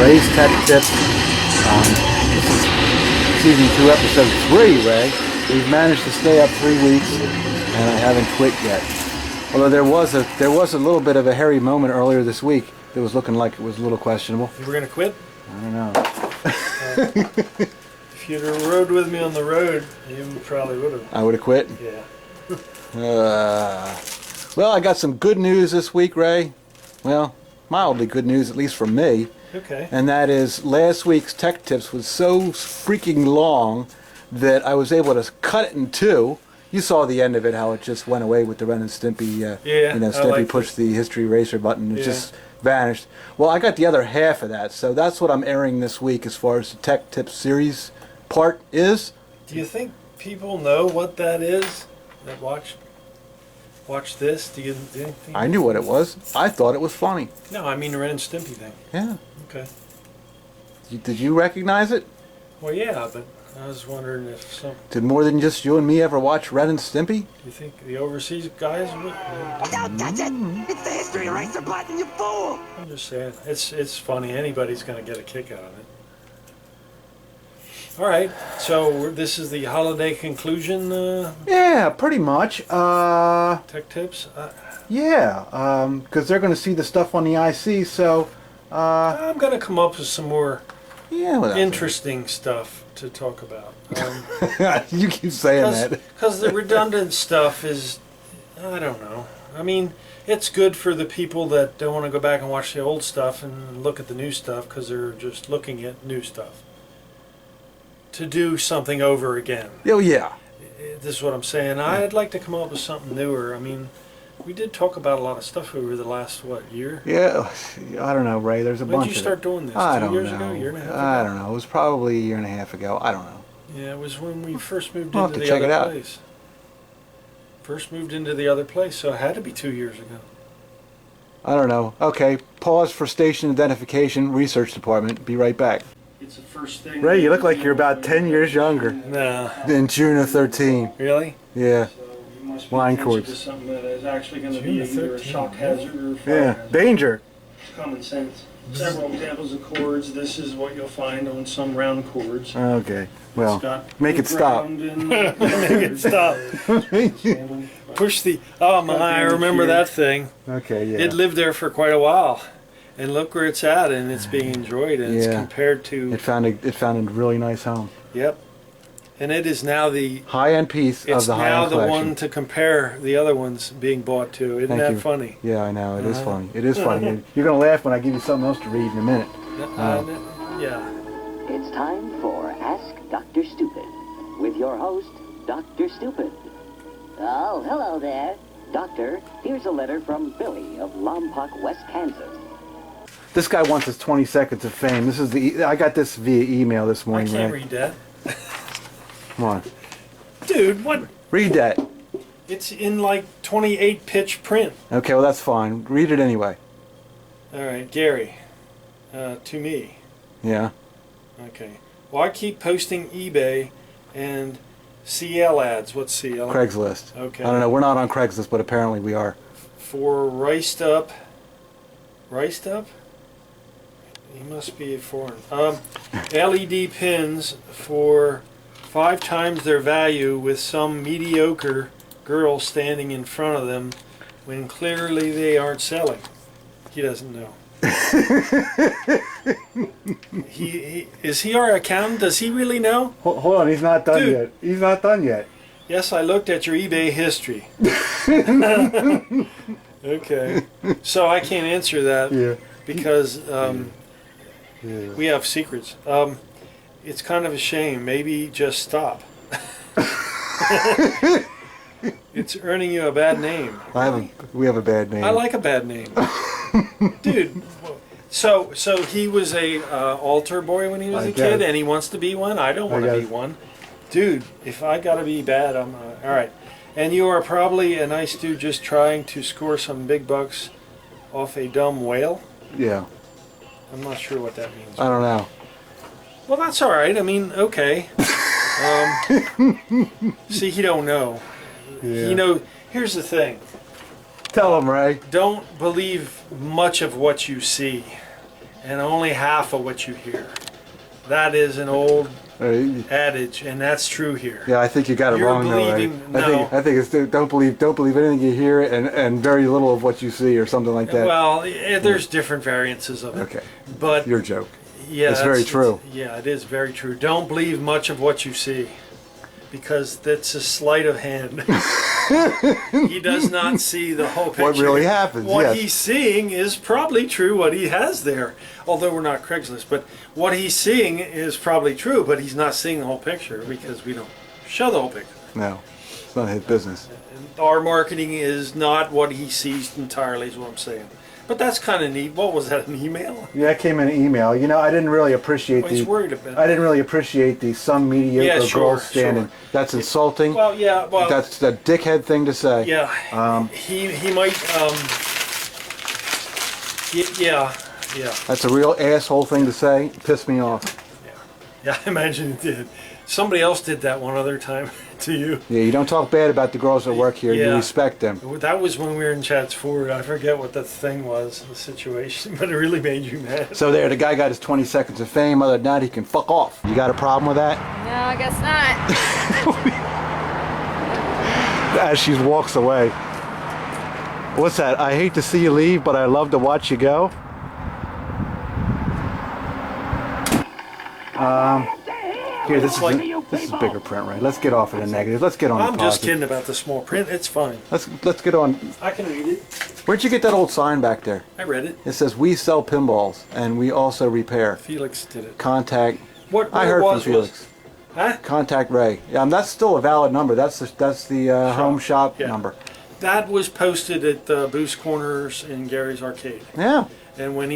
Ray's Tech Tips. This is Season 2, Episode 3, Ray. We've managed to stay up 3 weeks, and I haven't quit yet. Although there was a little bit of a hairy moment earlier this week that was looking like it was a little questionable. You were going to quit? I don't know. If you'd have rode with me on the road, you probably would have. I would have quit? Yeah. Well, I got some good news this week, Ray. Well, mildly good news, at least for me. Okay. And that is last week's Tech Tips was so freaking long that I was able to cut it in two. You saw the end of it, how it just went away with the Ren and Stimpy. Stimpy pushed the history eraser button. It just vanished. Well, I got the other half of that, so that's what I'm airing this week as far as the Tech Tips series part is. Do you think people know what that is? That watch this? Do you think? I knew what it was. I thought it was funny. No, I mean the Ren and Stimpy thing. Yeah. Okay. Did you recognize it? Well, yeah, but I was wondering if some... Did more than just you and me ever watch Ren and Stimpy? Do you think the overseas guys would? Don't touch it! It's the history eraser button, you fool! I'm just saying. It's funny. Anybody's going to get a kick out of it. All right. So this is the holiday conclusion. Yeah, pretty much. Tech Tips? Yeah, because they're going to see the stuff on the IC, so... I'm going to come up with some more interesting that. stuff to talk about. You keep saying that. Because the redundant stuff is, I don't know. I mean, it's good for the people that don't want to go back and watch the old stuff and look at the new stuff because they're just looking at new stuff. To do something over again. Oh, yeah. This is what I'm saying. I'd like to come up with something newer. I mean, we did talk about a lot of stuff over the last, year? Yeah, I don't know, Ray. There's a bunch of When did you start doing this? I 2 don't years know. ago? Year and a half ago? I don't know. It was probably a year and a half ago. I don't know. Yeah, it was when we first moved We'll into have the to check other it out. place. First moved into the other place, so it had to be 2 years ago. I don't know. Okay, pause for station identification, research department. Be right back. It's the first thing. Ray, you look like you're about 10 years younger No. than June of 13. Really? Yeah. So you must be Line attention cords. to something that is actually going to be either a shock hazard or a fire Yeah, hazard. danger. Common sense. Several examples of cords. This is what you'll find on some round cords. Okay, well, It's got make it stop. ground and- Make it stop. Push the... Oh my, I remember that thing. Okay, yeah. It lived there for quite a while. And look where it's at, and it's being enjoyed, and it's compared to... It found a really nice home. Yep. And it is now the... High-end piece of the high-end It's now the collection. one to compare the other ones being bought to. Isn't Thank that you. funny? Yeah, I know. It is funny. It is funny. You're going to laugh when I give you something else to read in a minute. Yeah. It's time for Ask Dr. Stupid, with your host, Dr. Stupid. Oh, hello there. Doctor, here's a letter from Billy of Lompoc, West Kansas. This guy wants his 20 seconds of fame. This is I got this via email this I morning, can't Ray. read that. Come on. Dude, what? Read that. It's in like 28 pitch print. Okay, well that's fine. Read it anyway. All right, Gary. To me. Yeah. Okay. Well, I keep posting eBay and CL ads. What's CL? Craigslist. Okay. I don't know. We're not on Craigslist, but apparently we are. For Riced Up? He must be a foreign. LED pins for 5 times their value with some mediocre girl standing in front of them when clearly they aren't selling. He doesn't know. Is he our accountant? Does he really know? Hold on. He's not done Dude. yet. He's not done yet. Yes, I looked at your eBay history. Okay. So I can't answer that. Yeah. Because we have secrets. It's kind of a shame. Maybe just stop. It's earning you a bad name. We have a bad name. I like a bad name. Dude, so he was a altar boy when he was a kid, and he wants to be one? I don't want to be one. Dude, if I got to be bad, I'm... all right. And you are probably a nice dude just trying to score some big bucks off a dumb whale? Yeah. I'm not sure what that means. I don't know. Well, that's all right. I mean, okay. See, he don't know. Yeah. You know, here's the thing. Tell him, Ray. Don't believe much of what you see. and only half of what you hear. That is an old adage, and that's true here. Yeah, I think you got it wrong though. Right? I think it's don't believe anything you hear, and very little of what you see, or something like that. Well, there's different variances of it. Okay, but your joke. Yeah, it's very true. Yeah, it is very true. Don't believe much of what you see, because that's a sleight of hand. He does not see the whole picture. What really happens? What he's seeing is probably true, what he has there. Although we're not Craigslist, but what he's seeing is probably true, but he's not seeing the whole picture because we don't show the whole picture. No, it's not his business. And our marketing is not what he sees entirely, is what I'm saying. But that's kind of neat. What was that, an email? Yeah, it came in an email. You know, I didn't really appreciate He's worried about I didn't really appreciate the some mediocre girls standing. Sure. That's insulting. Well, yeah. Well, that's the dickhead thing to say. Yeah. He might. Yeah. That's a real asshole thing to say. It pissed me off. Yeah, I imagine it did. Somebody else did that one other time to you. Yeah, you don't talk bad about the girls that work here. You respect them. That was when we were in Chats Ford. I forget what the thing was, the situation, but it really made you mad. So there, the guy got his 20 seconds of fame. Other than that, he can fuck off. You got a problem with that? No, I guess not. As she walks away. What's that? I hate to see you leave, but I love to watch you go. Here, this is bigger print, right? Let's get off of the negative. Let's get on the positive. I'm just kidding about the small print. It's fine. Let's get on. I can read it. Where'd you get that old sign back there? I read it. It says, "We sell pinballs, and we also repair." Felix did it. Contact. What I heard from Felix. Huh? Contact Ray. That's still a valid number. That's the home shop number. That was posted at Boost Corners in Gary's Arcade. Yeah. And when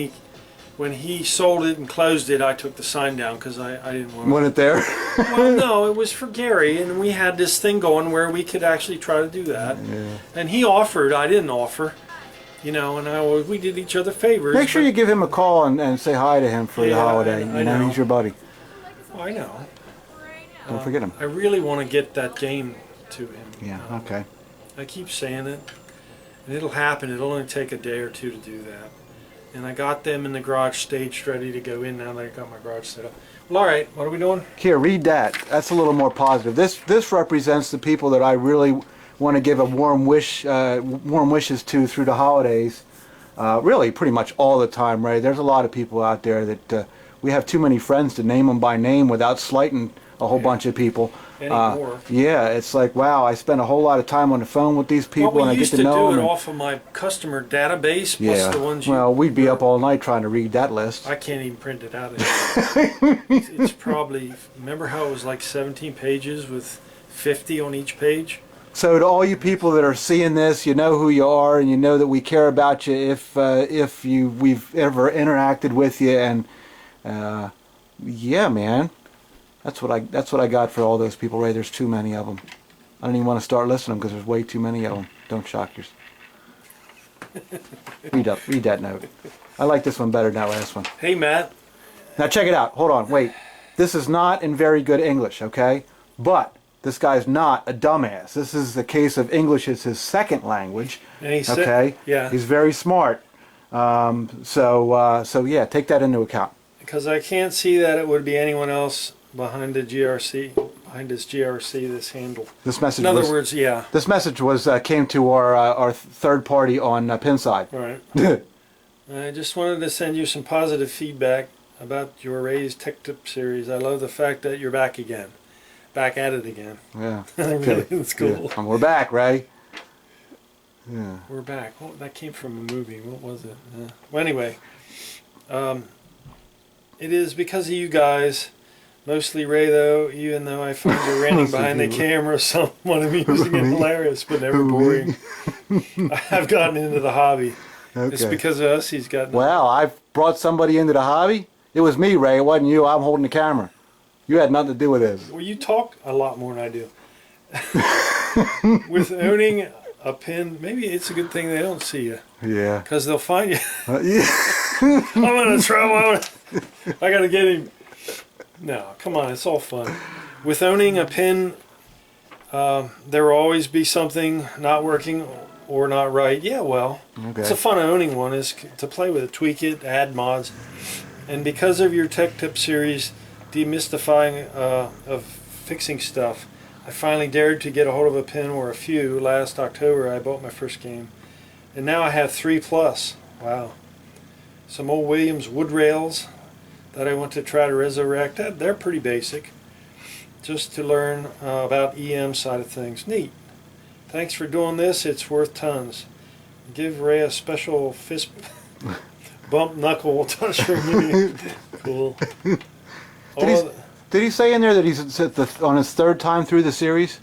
he sold it and closed it, I took the sign down because I didn't want it there? Well, no, it was for Gary, and we had this thing going where we could actually try to do that. Yeah. And he offered, I didn't offer, and we did each other favors. Make sure you give him a call and say hi to him for the holiday. I know. He's your buddy. Oh, I know. Don't forget him. I really want to get that game to him. Yeah, okay. I keep saying it, and it'll happen. It'll only take a day or two to do that. And I got them in the garage staged, ready to go in now that I got my garage set up. Well, all right, what are we doing? Here, read that. That's a little more positive. This represents the people that I really want to give a warm wishes to through the holidays. Really, pretty much all the time, right? There's a lot of people out there that we have too many friends to name them by name without slighting a whole bunch of people. Anymore. Yeah, it's like, wow, I spend a whole lot of time on the phone with these people, and I get to know them. We used to do it off of my customer database, plus the ones you... Well, we'd be up all night trying to read that list. I can't even print it out anymore. It's probably... Remember how it was like 17 pages with 50 on each page? So to all you people that are seeing this, you know who you are, and you know that we care about you if we've ever interacted with you, and yeah, man. That's what I got for all those people, Ray. There's too many of them. I don't even want to start listing them because there's way too many of them. Don't shock yourself. Read that note. I like this one better than that last one. Hey, Matt. Now check it out. Hold on. Wait. This is not in very good English, okay? But this guy's not a dumbass. This is the case of English is his second language. And he's okay? Yeah. He's very smart. So yeah, take that into account. Because I can't see that it would be anyone else behind the GRC, behind this GRC, this handle. This message. In other words, yeah. This message was came to our third party on Pinside. All right. I just wanted to send you some positive feedback about your Ray's Tech Tip series. I love the fact that you're back again, back at it again. Yeah. Really, it's cool. Yeah. And we're back, Ray. Yeah. We're back. Oh, that came from a movie. What was it? Well, anyway, it is because of you guys. Mostly Ray, though, even though I find you ranting behind the camera somewhat amusing and hilarious, but never boring. I've gotten into the hobby. Okay. It's because of us he's gotten... Well, I've brought somebody into the hobby. It was me, Ray. It wasn't you. I'm holding the camera. You had nothing to do with this. Well, you talk a lot more than I do. With owning a pin, maybe it's a good thing they don't see you. Yeah. Because they'll find you. Yeah. I'm in trouble. I got to get him. No, come on, it's all fun. With owning a pin, there will always be something not working or not right. Yeah, well, it's the fun of owning one is to play with it, tweak it, add mods. And because of your Tech Tip series, demystifying of fixing stuff, I finally dared to get a hold of a pin or a few. Last October I bought my first game. And now I have 3+. Wow. Some old Williams wood rails that I want to try to resurrect. They're pretty basic. Just to learn about EM side of things. Neat. Thanks for doing this. It's worth tons. Give Ray a special fist bump knuckle touch for me. Cool. Did he say in there that he's on his 3rd time through the series?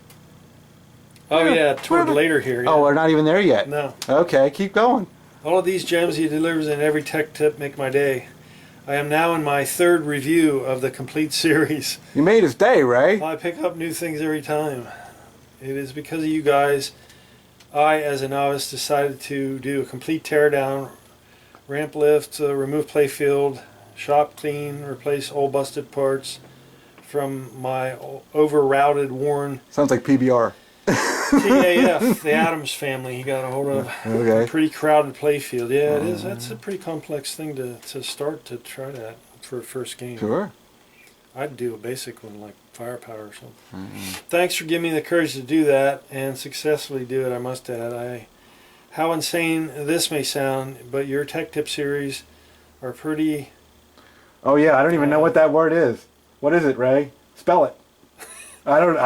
Oh yeah, toward later here. Yeah. Oh, we're not even there yet. No. Okay, keep going. All of these gems he delivers in every Tech Tip make my day. I am now in my 3rd review of the complete series. You made his day, Ray. I pick up new things every time. It is because of you guys I, as a novice, decided to do a complete teardown, ramp lift, remove playfield, shop clean, replace old busted parts from my over-routed, worn Sounds like PBR. TAF, the Addams family. He got a hold of Okay. a pretty crowded playfield. Yeah, it is. That's a pretty complex thing to start to try that for a first game. Sure. I'd do a basic one like firepower or something. Thanks for giving me the courage to do that and successfully do it, I must add. How insane this may sound, but your Tech Tip series are pretty... Oh yeah, I don't even know what that word is. What is it, Ray? Spell it. I don't.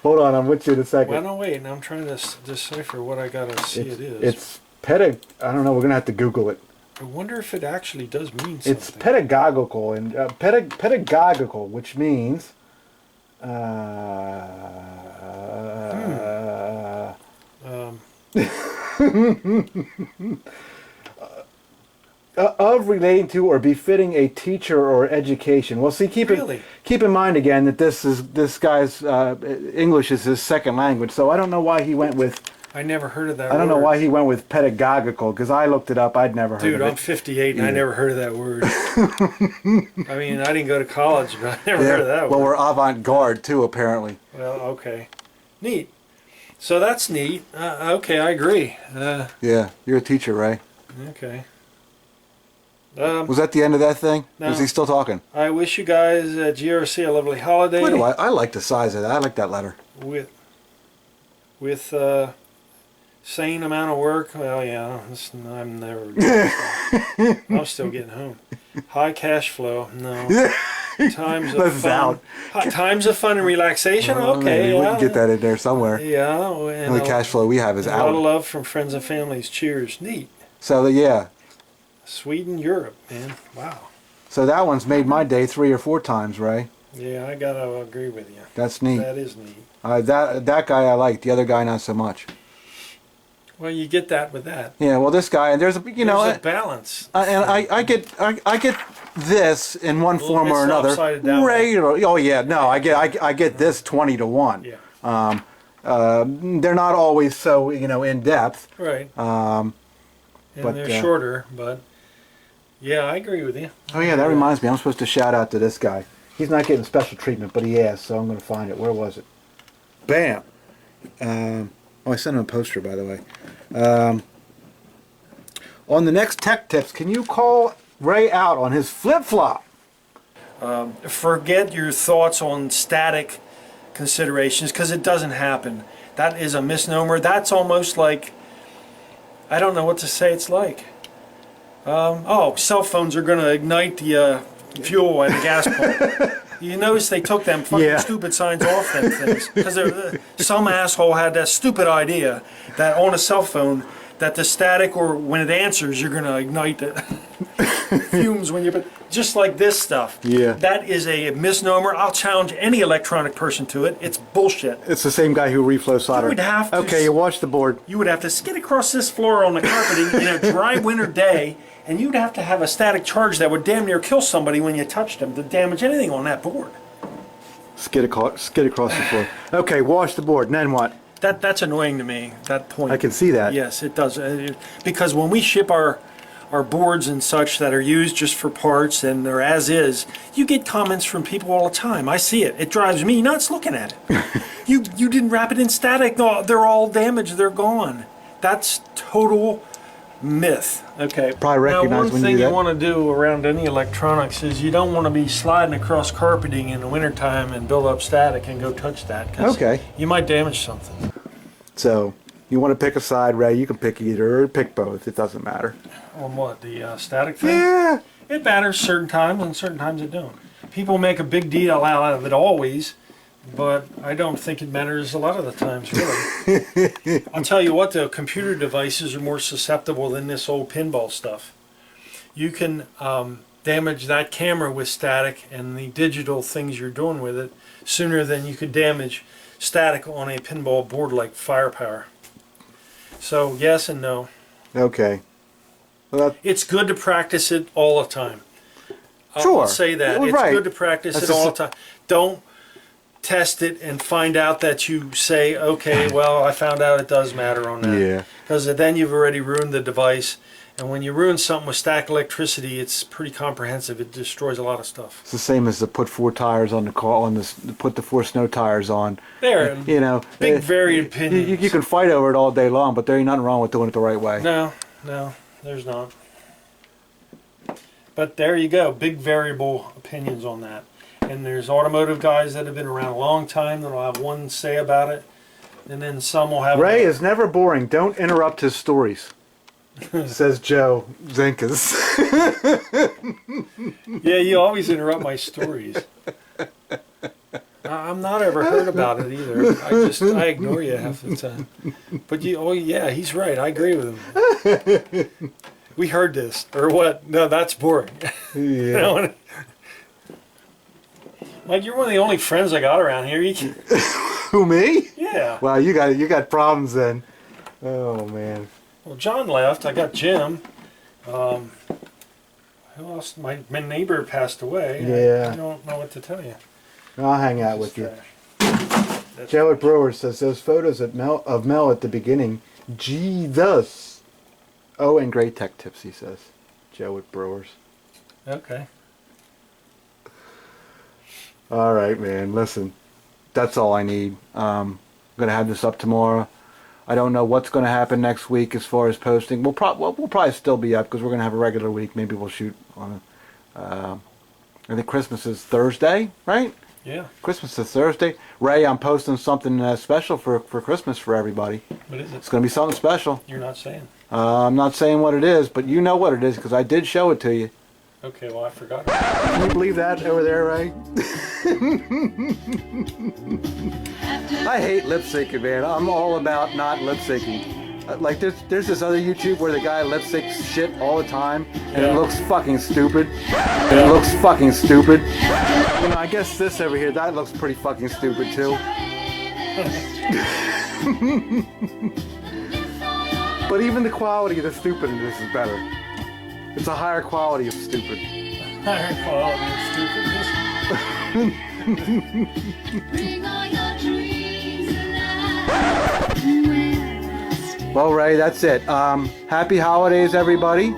Hold on, I'm with you in a second. Well, no, wait. Now I'm trying to decipher what I gotta see it is. It's I don't know. We're gonna have to Google it. I wonder if it actually does mean something. It's pedagogical and pedagogical, which means of relating to or befitting a teacher or education. Well, see, keep in mind again that this guy's English is his 2nd language, so I don't know why he went with. I never heard of that I don't know why he went with pedagogical, because I looked it up. I'd never heard of it. Dude, I'm 58 and I never heard of that word. I mean, I didn't go to college, but I never heard of that word. Well, we're avant-garde too, apparently. Well, okay. Neat. So that's neat. Okay, I agree. Yeah, you're a teacher, Ray. Okay. Was that the end of that thing? No. Was he still talking? I wish you guys at GRC a lovely holiday. I like the size of that. I like that letter. With sane amount of work. Well, yeah, I'm never. I'm still getting home. High cash flow. No. Times of fun. Times of fun and relaxation. Okay, we can get that in there somewhere. Yeah. And the cash flow we have is out. A lot of love from friends and families. Cheers. Neat. So yeah. Sweden, Europe, man. Wow. So that one's made my day 3 or 4 times, Ray. Yeah, I gotta agree with you. That's neat. That is neat. That guy I like. The other guy not so much. Well, you get that with that. Yeah. Well, this guy and there's a balance. And I get this in one form or another. Regular. Oh yeah. No, I get this 20 to 1. Yeah. They're not always so in depth. Right. And they're shorter, but yeah, I agree with you. Oh yeah, that reminds me. I'm supposed to shout out to this guy. He's not getting special treatment, but he asked, so I'm going to find it. Where was it? Bam. I sent him a poster, by the way. On the next Tech Tips, can you call Ray out on his flip-flop? Forget your thoughts on static considerations, because it doesn't happen. That is a misnomer. That's almost like, I don't know what to say it's like. Cell phones are going to ignite the fuel at the gas pump. You notice they took them fucking stupid signs off them things, because some asshole had that stupid idea that on a cell phone that the static, or when it answers, you're going to ignite the fumes when you're... Just like this stuff. Yeah. That is a misnomer. I'll challenge any electronic person to it. It's bullshit. It's the same guy who reflow solder. You would have to... Okay, you watch the board. You would have to skid across this floor on the carpeting in a dry winter day, and you'd have to have a static charge that would damn near kill somebody when you touched them to damage anything on that board. Skid across the floor. Okay, wash the board, and then what? That's annoying to me, that point. I can see that. Yes, it does. Because when we ship our boards and such that are used just for parts and they're as is, you get comments from people all the time. I see it. It drives me nuts looking at it. You didn't wrap it in static. No, they're all damaged. They're gone. That's total myth. Okay. Probably recognize now, one when thing you do you that. want to do around any electronics is you don't want to be sliding across carpeting in the wintertime and build up static and go touch that. 'Cause Okay. you might damage something. So, you want to pick a side, Ray, you can pick either or pick both. It doesn't matter. On what? The static thing? Yeah. It matters certain times and certain times it don't. People make a big deal out of it always, but I don't think it matters a lot of the times, really. I'll tell you what, though, computer devices are more susceptible than this old pinball stuff. You can damage that camera with static and the digital things you're doing with it sooner than you could damage static on a pinball board like Firepower. So, yes and no. Okay. Well, It's good to practice it all the time. Sure. I'll say that. Well, It's right. good to practice That's it all just- the time. Don't test it and find out that you say, okay, well, I found out it does matter on that. Yeah. Because then you've already ruined the device. And when you ruin something with static electricity, it's pretty comprehensive. It destroys a lot of stuff. it's the same as to put 4 tires on the car, put the 4 snow tires on. There, You know, big varied opinions. you can fight over it all day long, but there ain't nothing wrong with doing it the right way. No, there's not. But there you go, big variable opinions on that. And there's automotive guys that have been around a long time that'll have one say about it, and then some will have. Ray is never boring. Don't interrupt his stories, says Joe Zenkas. Yeah, you always interrupt my stories. I'm not ever heard about it either. I ignore you half the time. But oh yeah, he's right. I agree with him. We heard this or what? No, that's boring. Yeah. Mike, you're one of the only friends I got around here. Who, me? Yeah. Wow, you got problems then. Oh man. Well, John left. I got Jim. Who else? My neighbor passed away. Yeah. I don't know what to tell you. I'll hang out with you. That's Joe at Brewer says those photos of Mel at the beginning. Jesus. Oh, and great tech tips, he says. Joe at Brewers. okay. All right, man. Listen, that's all I need. I'm gonna have this up tomorrow. I don't know what's gonna happen next week as far as posting. We'll probably still be up because we're gonna have a regular week. Maybe we'll shoot on. I think Christmas is Thursday, right? Yeah. Christmas is Thursday. Ray, I'm posting something special for Christmas for everybody. What is it? It's gonna be something special. You're not saying. I'm not saying what it is, but you know what it is because I did show it to you. Okay, well, I forgot. Can you believe that over there, Ray? I hate lip syncing, man. I'm all about not lip syncing. Like there's this other YouTube where the guy lip syncs shit all the time, and it looks fucking stupid. You know, I guess this over here, that looks pretty fucking stupid too. But even the quality of the stupid in this is better. It's a higher quality of stupid. Higher quality of stupid. Well, Ray, that's it. Happy holidays, everybody.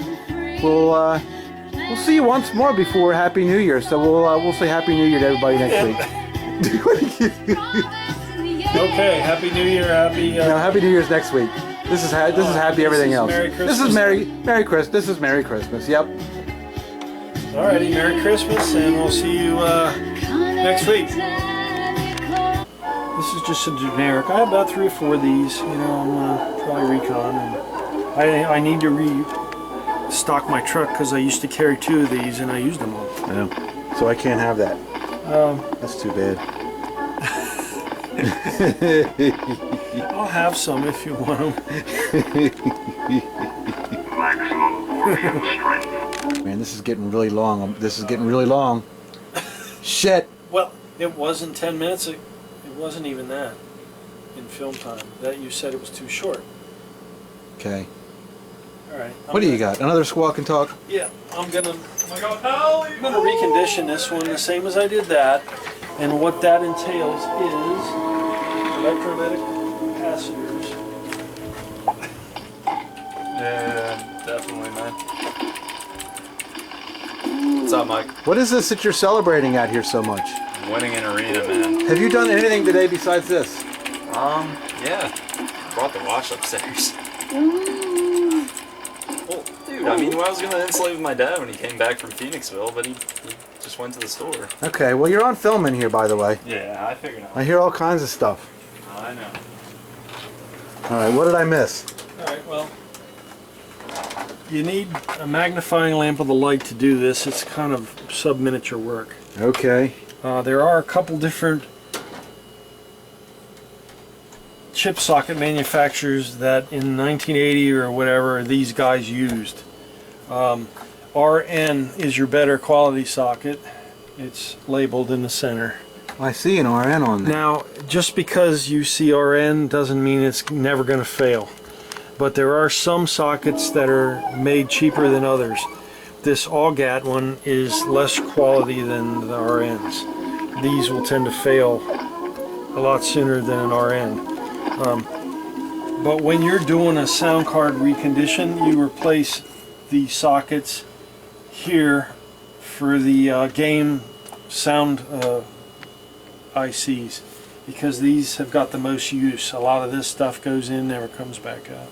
We'll see you once more before Happy New Year. So we'll say Happy New Year to everybody next week. Okay, Happy New Year, happy. No, Happy New Year's next week. This is happy everything else. Merry Christmas. This is Merry Christmas. This is Merry Christmas. Yep. Alrighty, Merry Christmas, and we'll see you next week. This is just a generic. I have about 3 or 4 of these. You know, I'm gonna probably recon, and I need to restock my truck because I used to carry 2 of these, and I used them all. I know. So I can't have that. That's too bad. I'll have some if you want them. Man, this is getting really long. Shit. Well, it wasn't 10 minutes. It wasn't even that in film time. That you said it was too short. Okay. All right. What do you got? Another squawk and talk? Yeah, I'm gonna recondition this one the same as I did that, and what that entails is electrolytic capacitors. Yeah, definitely, man. What's up, Mike? What is this that you're celebrating out here so much? I'm winning an arena, man. Have you done anything today besides this? Yeah. Brought the wash upstairs. I mean, well, I was going to insulate with my dad when he came back from Phoenixville, but he just went to the store. Okay, well you're on film in here, by the way. Yeah, I figured out. I hear all kinds of stuff. I know. Alright, what did I miss? Alright, well, you need a magnifying lamp with a light to do this. It's kind of sub-miniature work. Okay. There are a couple different chip socket manufacturers that in 1980 or whatever these guys used. RN is your better quality socket. It's labeled in the center. I see an RN on there. Now, just because you see RN doesn't mean it's never going to fail. But there are some sockets that are made cheaper than others. This AUGAT one is less quality than the RNs. These will tend to fail a lot sooner than an RN. But when you're doing a sound card recondition, you replace the sockets here for the game sound ICs, because these have got the most use. A lot of this stuff goes in, never comes back out.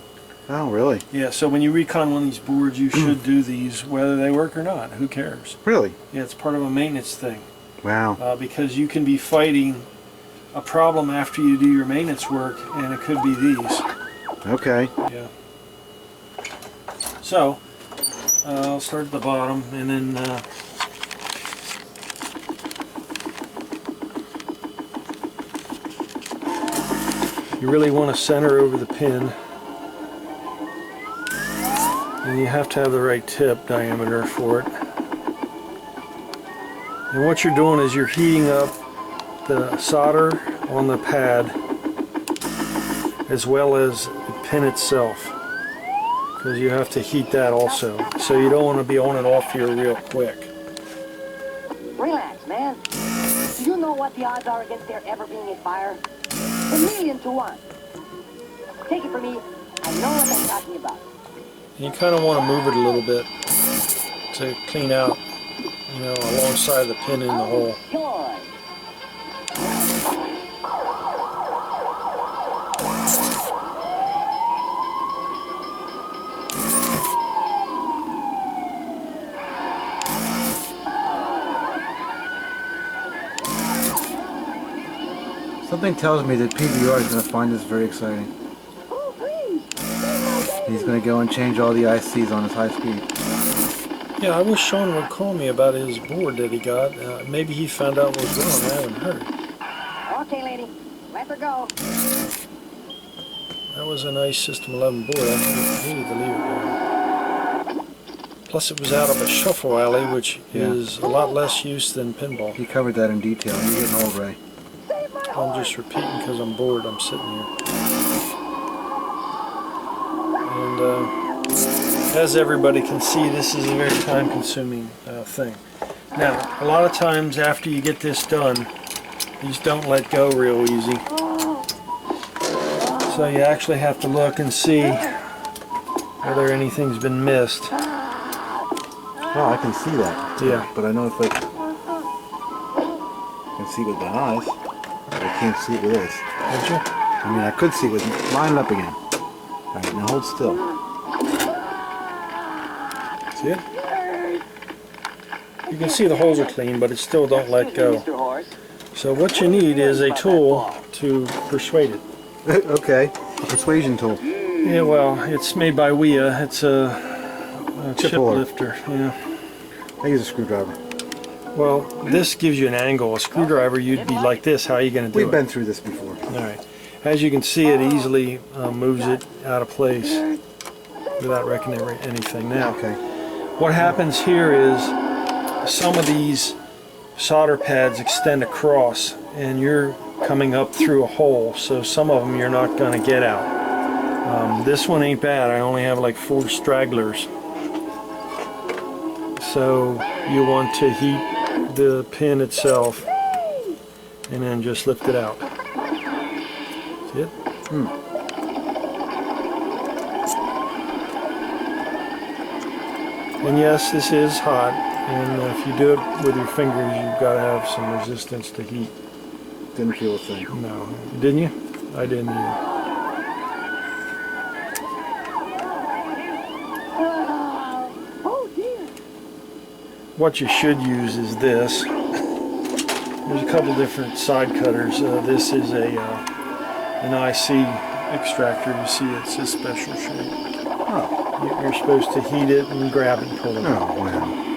Oh, really? Yeah, so when you recon one of these boards, you should do these whether they work or not. Who cares? Really? Yeah, it's part of a maintenance thing. Wow. Because you can be fighting a problem after you do your maintenance work, and it could be these. Okay. Yeah. So, I'll start at the bottom, and then you really want to center over the pin, and you have to have the right tip diameter for it. And what you're doing is you're heating up the solder on the pad as well as the pin itself, because you have to heat that also. So you don't want to be on and off here real quick. Relax, man. Do you know what the odds are against there ever being a fire? 1,000,000 to 1. Take it from me, I know what I'm talking about. And you kind of want to move it a little bit to clean out, you know, alongside the pin in the hole. Joy. Something tells me that PBR is going to find this very exciting. Oh, please. He's going to go and change all the ICs on his high speed. Yeah, I wish Sean would call me about his board that he got. Maybe he found out what was wrong. I haven't heard. Okay, lady. Let her go. That was a nice System 11 board. I needed to leave it there. Plus it was out of a shuffle alley, which is a lot less use than pinball. He covered that in detail. You're getting old, Ray. I'm just repeating because I'm bored. I'm sitting here. And as everybody can see, this is a very time-consuming thing. Now, a lot of times after you get this done, these don't let go real easy. So you actually have to look and see whether anything's been missed. Oh, I can see that. Yeah. But I know if I can see with my eyes, but I can't see it with this. Did you? I mean, I could see it with line it up again. All right, now hold still. See it? You can see the holes are clean, but it still don't let go. So what you need is a tool to persuade it. Okay, a persuasion tool. Yeah, well, it's made by WideAreaRepair. It's a chip lifter. Yeah. I use a screwdriver. Well, this gives you an angle. A screwdriver, you'd be like this. How are you going to do it? We've been through this before. All right. As you can see, it easily moves it out of place without wrecking anything. Now, Okay. what happens here is some of these solder pads extend across, and you're coming up through a hole, so some of them you're not going to get out. This one ain't bad. I only have like 4 stragglers. So you want to heat the pin itself and then just lift it out. See it? And yes, this is hot, and if you do it with your fingers, you've got to have some resistance to heat. Didn't feel a thing. No, didn't you? I didn't either. what you should use is this. There's a couple different side cutters. This is an IC extractor. You see it's a special shape. Oh. You're supposed to heat it and grab it and pull it out. Oh, wow.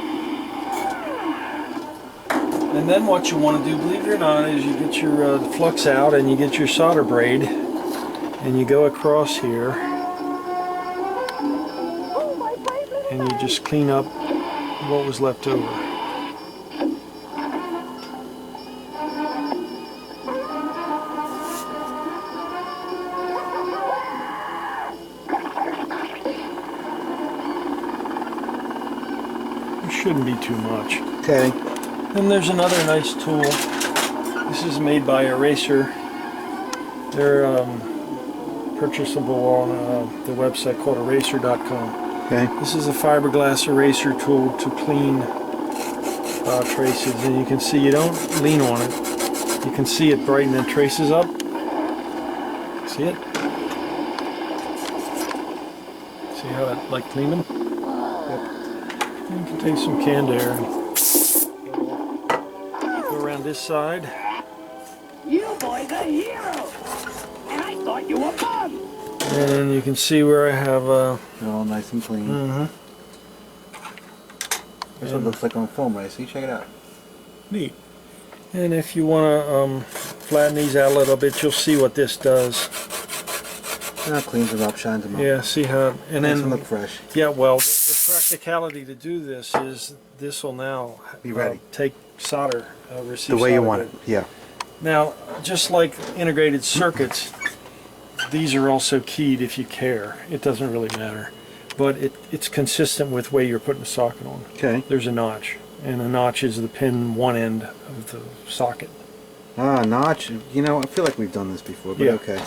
And then what you want to do, believe it or not, is you get your flux out and you get your solder braid and you go across here and you just clean up what was left over. It shouldn't be too much. Okay. Then there's another nice tool. This is made by Reissue. They're purchasable on the website called eraser.com. Okay. This is a fiberglass eraser tool to clean traces, and you can see you don't lean on it. You can see it brighten the traces up. See it? See how it like cleaned them? Yep. You can take some canned air and this side. You boys are heroes, and I thought you were bums. And you can see where I have they're all nice and clean. This one looks like on foam, right? See, check it out. Neat. And if you want to flatten these out a little bit, you'll see what this does. Now cleans them up, shines them up. Yeah, see how, and Makes then them look fresh. Yeah, well, the practicality to do this is this will now Be ready. Take solder, receive The way you solder want bed. it. Yeah. Now, just like integrated circuits, these are also keyed if you care. It doesn't really matter. But it's consistent with the way you're putting the socket on. Okay. There's a notch, and a notch is the pin one end of the socket. Ah, notch. You know, I feel like we've done this before, but Yeah. okay.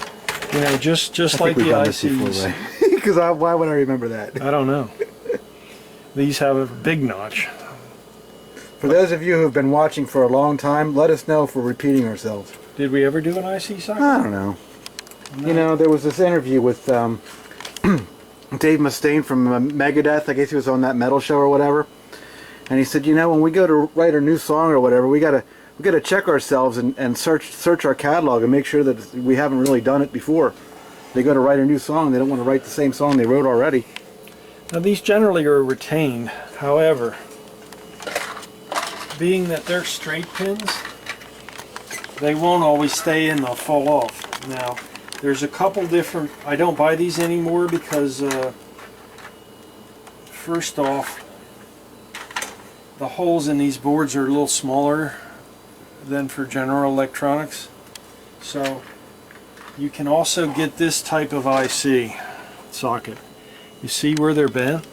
You know, just I like think we've the done this before, ICs. right? Because why would I remember that? I don't know. These have a big notch. For those of you who have been watching for a long time, let us know if we're repeating ourselves. Did we ever do an IC socket? I don't know. No. You know, there was this interview with Dave Mustaine from Megadeth. I guess he was on that metal show or whatever. And he said, you know, when we go to write a new song or whatever, we gotta check ourselves and search our catalog and make sure that we haven't really done it before. They go to write a new song, they don't want to write the same song they wrote already. Now these generally are retained. However, being that they're straight pins, they won't always stay in, they'll fall off. Now, there's a couple different, I don't buy these anymore because first off, the holes in these boards are a little smaller than for general electronics. So you can also get this type of IC socket. You see where they're bent?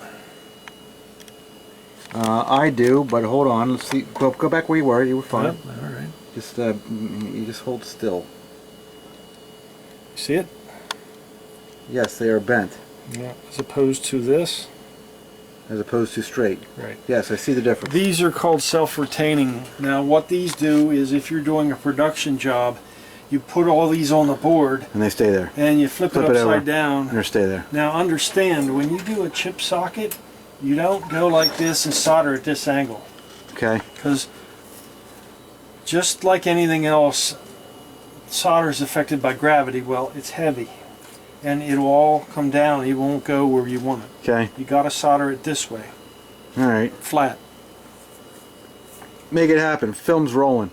I do, but hold on. Let's see. Go back where you were. You were fine. Yep, all right. Just you just hold still. You see it? Yes, they are bent, Yeah. As opposed to this. as opposed to straight. Right. Yes, I see the difference. These are called self-retaining. Now what these do is if you're doing a production job, you put all these on the board And they stay there. and you flip it over. upside down. And they stay there. Now understand, when you do a chip socket, you don't go like this and solder at this angle. Okay. Because just like anything else, solder is affected by gravity. Well, it's heavy. And it'll all come down. It won't go where you want it. Okay. You got to solder it this way, All right. flat. Make it happen. Film's rolling.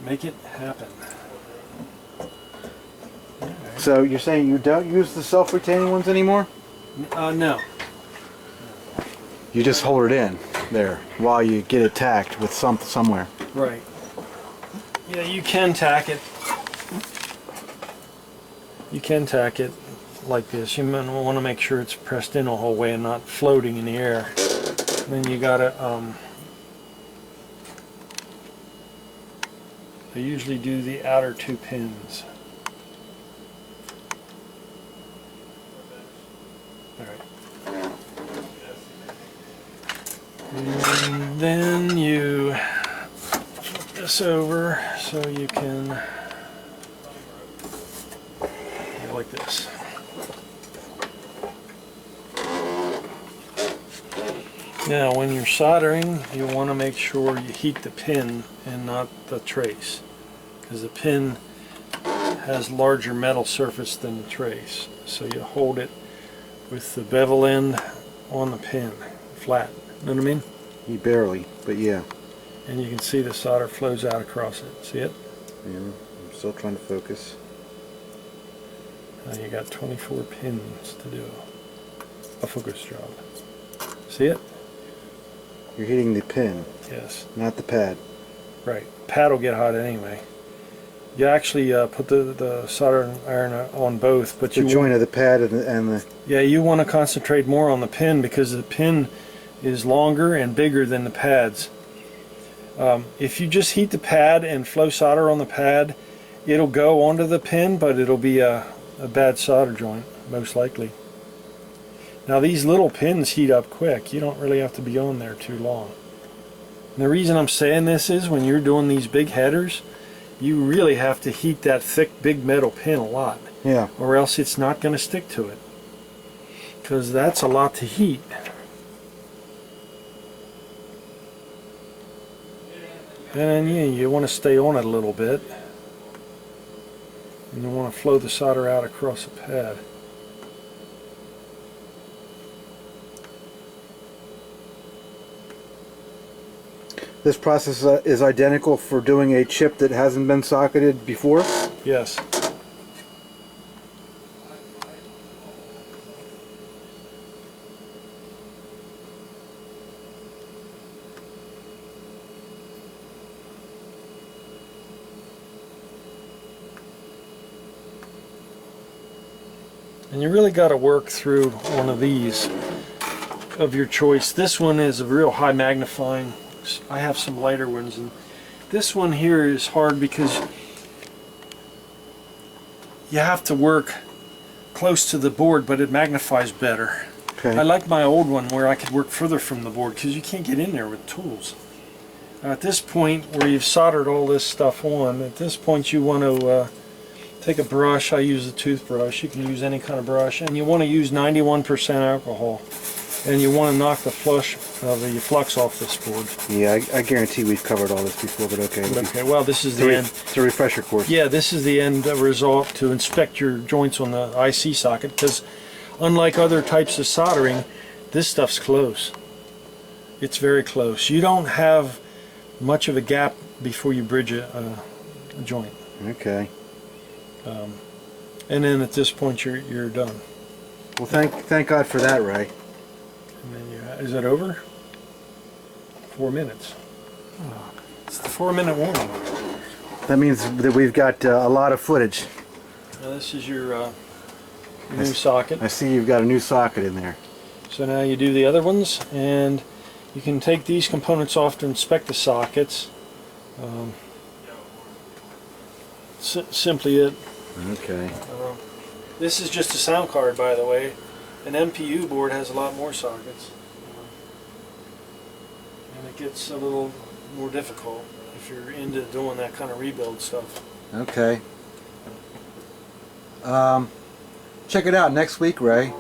Make it happen. So you're saying you don't use the self-retaining ones anymore? No. You just hold it in there while you get it tacked with somewhere. Right. Yeah, you can tack it. You can tack it like this. You want to make sure it's pressed in the whole way and not floating in the air. Then you gotta, I usually do the outer two pins. Alright. And then you flip this over so you can go like this. Now when you're soldering, you want to make sure you heat the pin and not the trace, because the pin has larger metal surface than the trace. So you hold it with the bevel end on the pin, flat. Know what I mean? Barely, but yeah. And you can see the solder flows out across it. See it? Yeah, I'm still trying to focus. Now you got 24 pins to do a focus job. See it? You're heating the pin, Yes. not the pad. Right. Pad will get hot anyway. You actually put the soldering iron on both, but The joint of the pad and the... Yeah, you want to concentrate more on the pin because the pin is longer and bigger than the pads. If you just heat the pad and flow solder on the pad, it'll go onto the pin, but it'll be a bad solder joint, most likely. Now these little pins heat up quick. You don't really have to be on there too long. And the reason I'm saying this is when you're doing these big headers, you really have to heat that thick, big metal pin a lot. Yeah. Or else it's not going to stick to it. Because that's a lot to heat. And then you want to stay on it a little bit. And you want to flow the solder out across the pad. This process is identical for doing a chip that hasn't been socketed before? Yes. And you really got to work through one of these of your choice. This one is a real high magnifying. I have some lighter ones, and this one here is hard because you have to work close to the board, but it magnifies better. Okay. I like my old one where I could work further from the board because you can't get in there with tools. At this point where you've soldered all this stuff on, at this point you want to take a brush. I use a toothbrush. You can use any kind of brush, and you want to use 91% alcohol. And you want to knock the the flux off this board. Yeah, I guarantee we've covered all this before, but okay. Okay, well this is the end. It's a refresher course. Yeah, this is the end result to inspect your joints on the IC socket, because unlike other types of soldering, this stuff's close. It's very close. You don't have much of a gap before you bridge a joint. Okay. And then at this point you're done. Well, thank God for that, Ray. And then is that over? 4 minutes. Oh, it's the 4-minute warning. That means that we've got a lot of footage. Now this is your new socket. I see you've got a new socket in there. So now you do the other ones, and you can take these components off to inspect the sockets. Simply it. Okay. This is just a sound card, by the way. An MPU board has a lot more sockets. And it gets a little more difficult if you're into doing that kind of rebuild stuff. Okay. Check it out next week, Ray.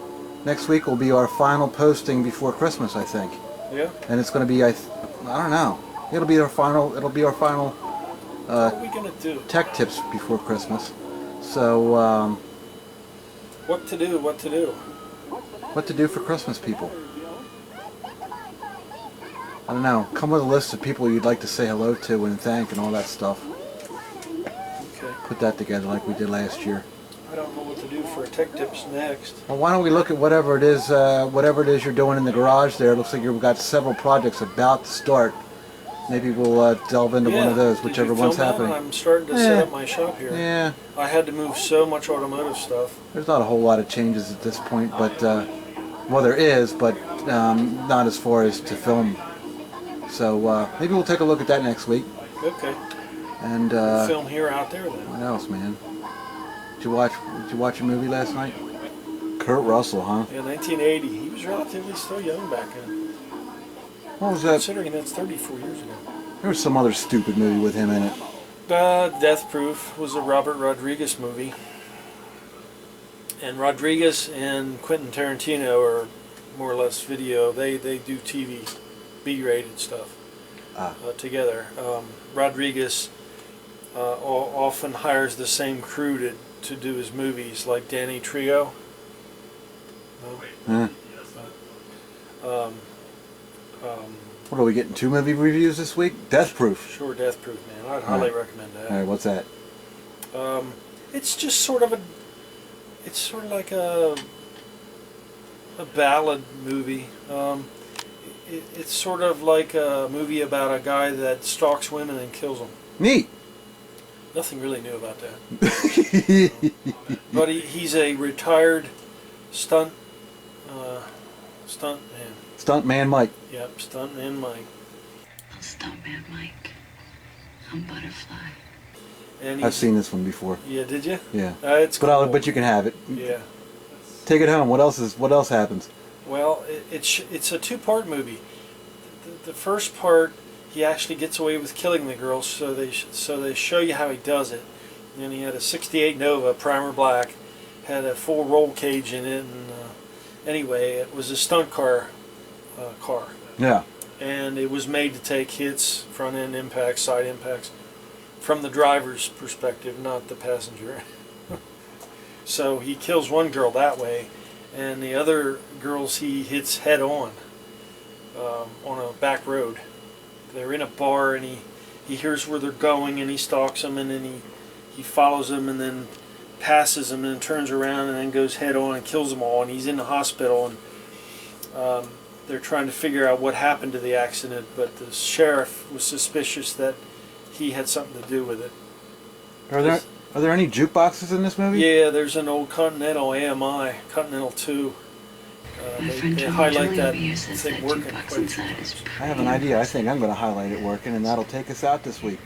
Next week will be our final posting before Christmas, I think. Yeah? And it's going to be, I don't know. It'll be our final. What are we gonna do? Tech tips before Christmas. So. What to do? What to do? What to do for Christmas, people? I don't know. Come with a list of people you'd like to say hello to and thank and all that stuff. Okay. Put that together like we did last year. I don't know what to do for tech tips next. Well, why don't we look at whatever it is you're doing in the garage there. It looks like you've got several projects about to start. Maybe we'll delve into one of those, whichever one's happening. I'm starting to set up my shop here. Yeah. I had to move so much automotive stuff. There's not a whole lot of changes at this point, but well, there is, but not as far as to film. So maybe we'll take a look at that next week. Okay. And film here or out there then. what else, man? Did you watch a movie last night? Kurt Russell, huh? Yeah, 1980. He was relatively still young back then. What was that? Considering that's 34 years ago. There was some other stupid movie with him in it. Death Proof was a Robert Rodriguez movie. And Rodriguez and Quentin Tarantino are more or less video. They do TV, B-rated stuff together. Rodriguez often hires the same crew to do his movies, like Danny Trejo. What are we getting? 2 movie reviews this week? Death Proof. Sure, Death Proof, man. I'd highly recommend that. All right, what's that? It's just sort of like a ballad movie. It's sort of like a movie about a guy that stalks women and kills them. Neat. Nothing really new about that. But he's a retired stunt man. Stuntman Mike. Yep, stuntman Mike. I'm Stuntman Mike. I'm Butterfly. And I've seen this one before. Yeah, did you? Yeah. It's cool. But you can have it. Yeah. Take it home. What else happens? Well, it's a 2-part movie. The first part, he actually gets away with killing the girls, so they show you how he does it. And he had a '68 Nova, primer black, had a full roll cage in it, and anyway, it was a stunt car. Yeah. And it was made to take hits, front end impacts, side impacts, from the driver's perspective, not the passenger. So he kills one girl that way, and the other girls he hits head on a back road. They're in a bar, and he hears where they're going, and he stalks them, and then he follows them, and then passes them, and then turns around, and then goes head on and kills them all. And he's in the hospital, and they're trying to figure out what happened to the accident, but the sheriff was suspicious that he had something to do with it. Are there any jukeboxes in this movie? Yeah, there's an old Continental AMI, Continental 2. They highlight that thing working. I have an idea. I think I'm going to highlight it working, and that'll take us out this week.